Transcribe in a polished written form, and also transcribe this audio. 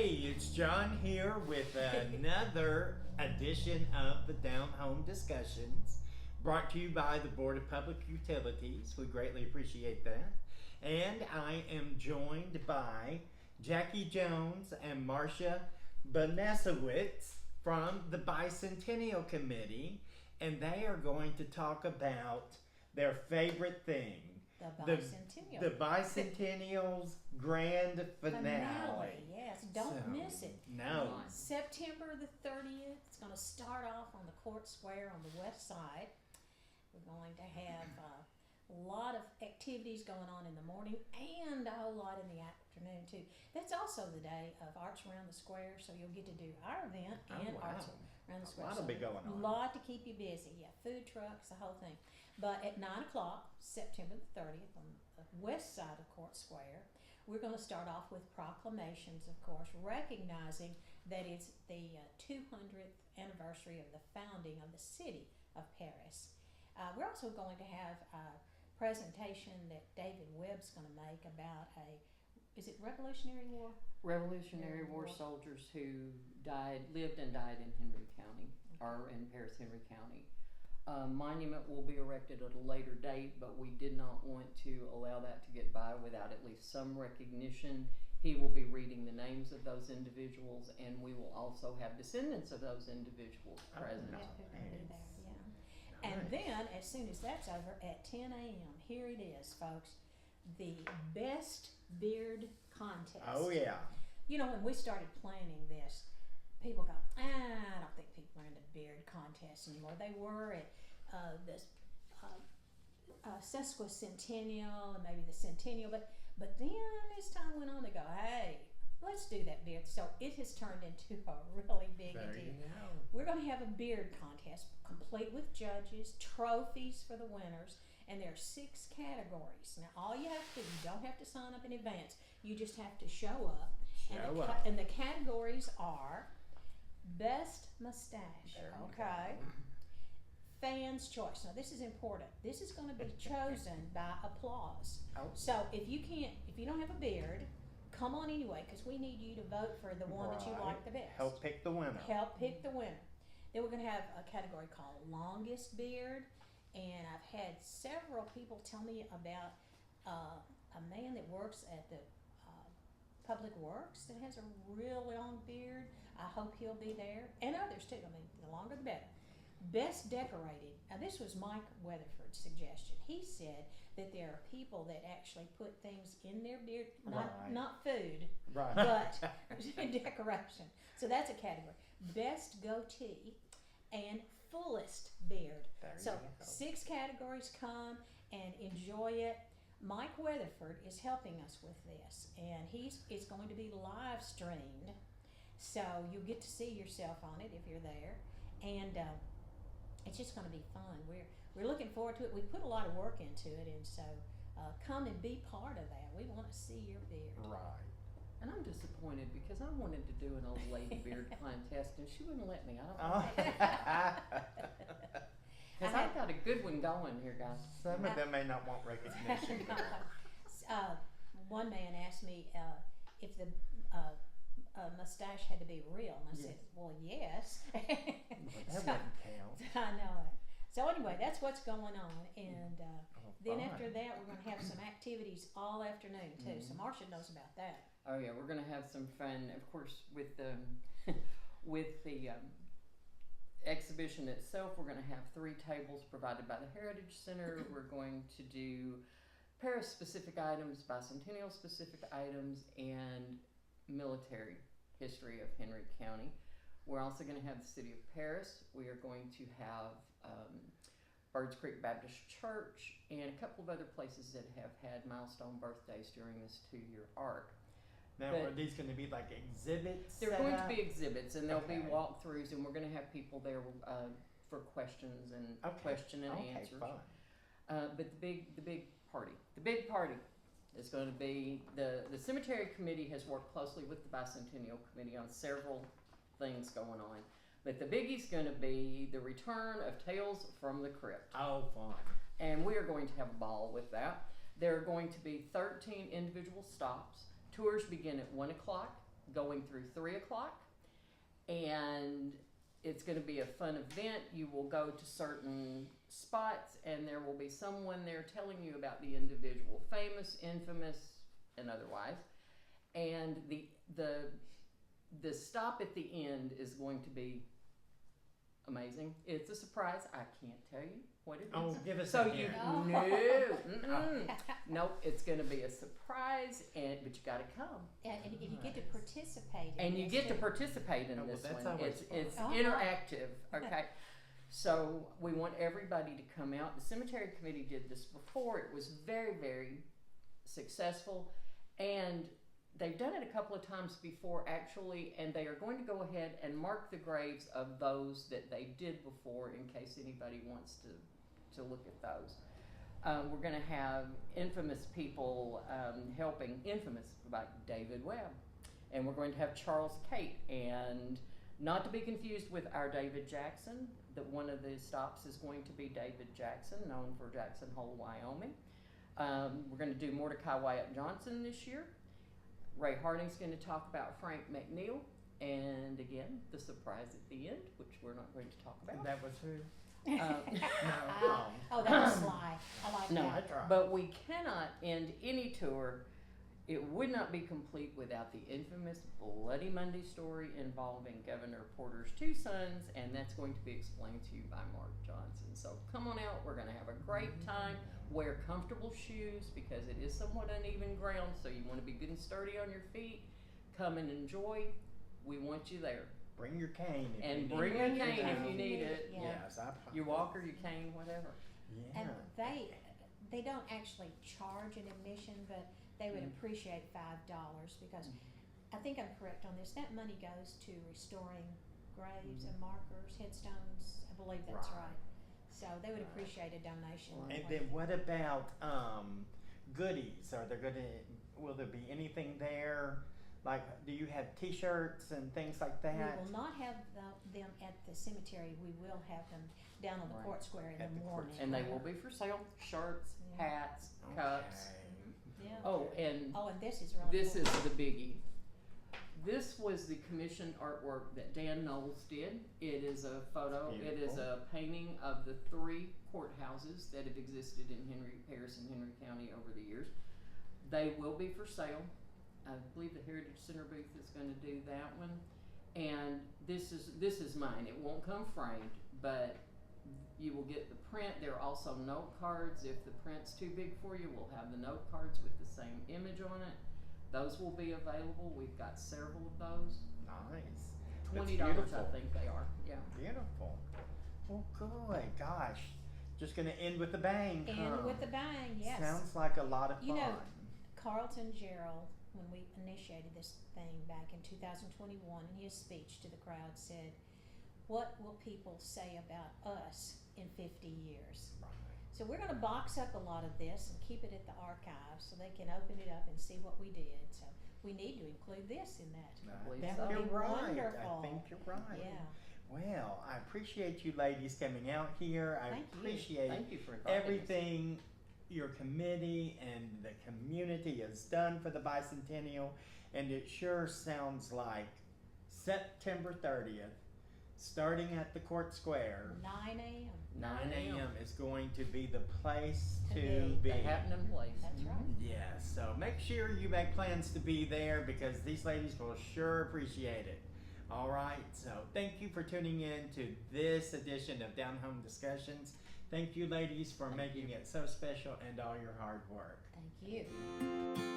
Hey, it's John here with another edition of the Down Home Discussions, brought to you by the Board of Public Utilities. We greatly appreciate that. And I am joined by Jackie Jones and Marsha Banasewiez from the Bicentennial Committee, and they are going to talk about their favorite thing. The Bicentennial's grand finale. Yes, don't miss it. No. September the 30th, it's going to start off on the Court Square on the west side. We're going to have a lot of activities going on in the morning and a whole lot in the afternoon too. That's also the day of Arts Around the Square, so you'll get to do our event and Arts Around the Square. A lot will be going on. A lot to keep you busy. Yeah, food trucks, the whole thing. But at 9 o'clock, September the 30th, on the west side of Court Square, we're going to start off with proclamations, of course, recognizing that it's the 200th anniversary of the founding of the city of Paris. We're also going to have a presentation that David Webb's going to make about is it Revolutionary War? Revolutionary War soldiers who lived and died in Henry County, or in Paris, Henry County. A monument will be erected at a later date, but we did not want to allow that to get by without at least some recognition. He will be reading the names of those individuals, and we will also have descendants of those individuals present. And then, as soon as that's over, at 10 a.m., here it is, folks, the Best Beard Contest. Oh, yeah. You know, when we started planning this, people go, I don't think people are into beard contests anymore. They were at the sesquicentennial and maybe the centennial, but then as time went on, they go, hey, let's do that beard. So it has turned into a really big deal. We're going to have a beard contest, complete with judges, trophies for the winners, and there are 6 categories. Now, all you have to do, you don't have to sign up in advance. You just have to show up. And the categories are best mustache, okay? Fans' choice. Now, this is important. This is going to be chosen by applause. So if you don't have a beard, come on anyway, because we need you to vote for the one that you like the best. Help pick the winner. Then we're going to have a category called longest beard, and I've had several people tell me about a man that works at the Public Works that has a real long beard. I hope he'll be there, and others too. I mean, the longer the better. Best decorated. Now, this was Mike Weatherford's suggestion. He said that there are people that actually put things in their beard, not food, but decoration. So that's a category. Best goatee and fullest beard. So 6 categories. Come and enjoy it. Mike Weatherford is helping us with this, and it's going to be live streamed, so you'll get to see yourself on it if you're there, and it's just going to be fun. We're looking forward to it. We put a lot of work into it, and so come and be part of that. We want to see your beard. Right. And I'm disappointed because I wanted to do an old lady beard contest, and she wouldn't let me. I don't know. Because I've got a good one going here, guys. Some of them may not want recognition. One man asked me if the mustache had to be real, and I said, well, yes. That wouldn't count. I know it. So anyway, that's what's going on, and then after that, we're going to have some activities all afternoon too. So Marsha knows about that. Oh yeah, we're going to have some fun, of course, with the exhibition itself. We're going to have 3 tables provided by the Heritage Center. We're going to do Paris-specific items, Bicentennial-specific items, and military history of Henry County. We're also going to have the City of Paris. We are going to have Birds Creek Baptist Church and a couple of other places that have had milestone birthdays during this 2-year arc. Now, are these going to be like exhibits? They're going to be exhibits, and there'll be walkthroughs, and we're going to have people there for questions and answers. Fun. But the big party is going to be the cemetery committee has worked closely with the Bicentennial Committee on several things going on. But the biggie's going to be the return of Tales from the Crypt. Oh, fun. And we are going to have a ball with that. There are going to be 13 individual stops. Tours begin at 1 o'clock going through 3 o'clock, and it's going to be a fun event. You will go to certain spots, and there will be someone there telling you about the individual, famous, infamous, and otherwise. And the stop at the end is going to be amazing. It's a surprise. I can't tell you what it is. Oh, give us So a you hint. nope. It's going to be a surprise, but you got to come. And you get to participate in And you this get to too. participate in Oh, well, this that's one. always It's fun. interactive. Okay. So we want everybody to come out. The cemetery committee did this before. It was very, very successful, and they've done it a couple of times before actually, and they are going to go ahead and mark the graves of those that they did before in case anybody wants to look at those. We're going to have infamous people helping, infamous like David Webb, and we're going to have Charles Cate, and not to be confused with our David Jackson. That one of the stops is going to be David Jackson, known for Jackson Hole, Wyoming. We're going to do Mordecai Wyatt Johnson this year. Ray Harding's going to talk about Frank McNeil, and again, the surprise at the end, which we're not going to talk about. That was who? Oh, that was Sly. I like No, that. That's right. but we cannot end any tour. It would not be complete without the infamous Bloody Monday story involving Governor Porter's two sons, and that's going to be explained to you by Mark Johnson. So come on out. We're going to have a great time. Wear comfortable shoes because it is somewhat uneven ground, so you want to be good and sturdy on your feet. Come and enjoy. We want you there. Bring your cane. If And you bring need your it. cane if you Yeah. need it. Yeah. Yes, Your walker, your cane, whatever. Yeah. And they don't actually charge an admission, but they would appreciate $5 because I think I'm correct on this. That money goes to restoring graves and markers, headstones. I believe that's Right. right. So they would appreciate a donation. And then what about goodies? Are there will there be anything there? Like, do you have T-shirts and things like We that? will not have them at the cemetery. We will have them down on the Right. court square in At the the court morning. And they will be for sale. Shirts, Yeah. hats, cups. Okay. Yeah. Oh, and Oh, and this is really this cool. is the biggie. This was the commissioned artwork that Dan Knowles did. It is a photo. It is Beautiful. a painting of the 3 courthouses that have existed in Harris and Henry County over the years. They will be for sale. I believe the Heritage Center booth is going to do that one. And this is mine. It won't come framed, but you will get the print. There are also note cards. If the print's too big for you, we'll have the note cards with the same image on it. Those will be available. We've got several of those. Nice. $20, beautiful. I think they are. Yeah. Beautiful. Well, good. Gosh, just gonna end with a bang. And huh? with the bang, yes. Sounds like a lot of fun. You know, Carlton Gerald, when we initiated this thing back in 2021, in his speech to the crowd said, "What will people say about us in 50 years?" Right. So we're going to box up a lot of this and keep it at the archives so they can open it up and see what we did. So we need to include this in that. I believe think so. you're That'd be right. wonderful. I think you're right. Yeah. Well, I appreciate you ladies coming out here. I Thank you. appreciate Thank you for inviting us. everything your committee and the community has done for the Bicentennial, and it sure sounds like September 30th, starting at the court square, 9 a.m. 9 a.m. is going to be the place To to be. be. The happening place. That's right. Yes, so make sure you make plans to be there because these ladies will sure appreciate it. All right, so thank you for tuning in to this edition of Down Home Discussions. Thank you, ladies, for making it so special and all your hard work. Thank you.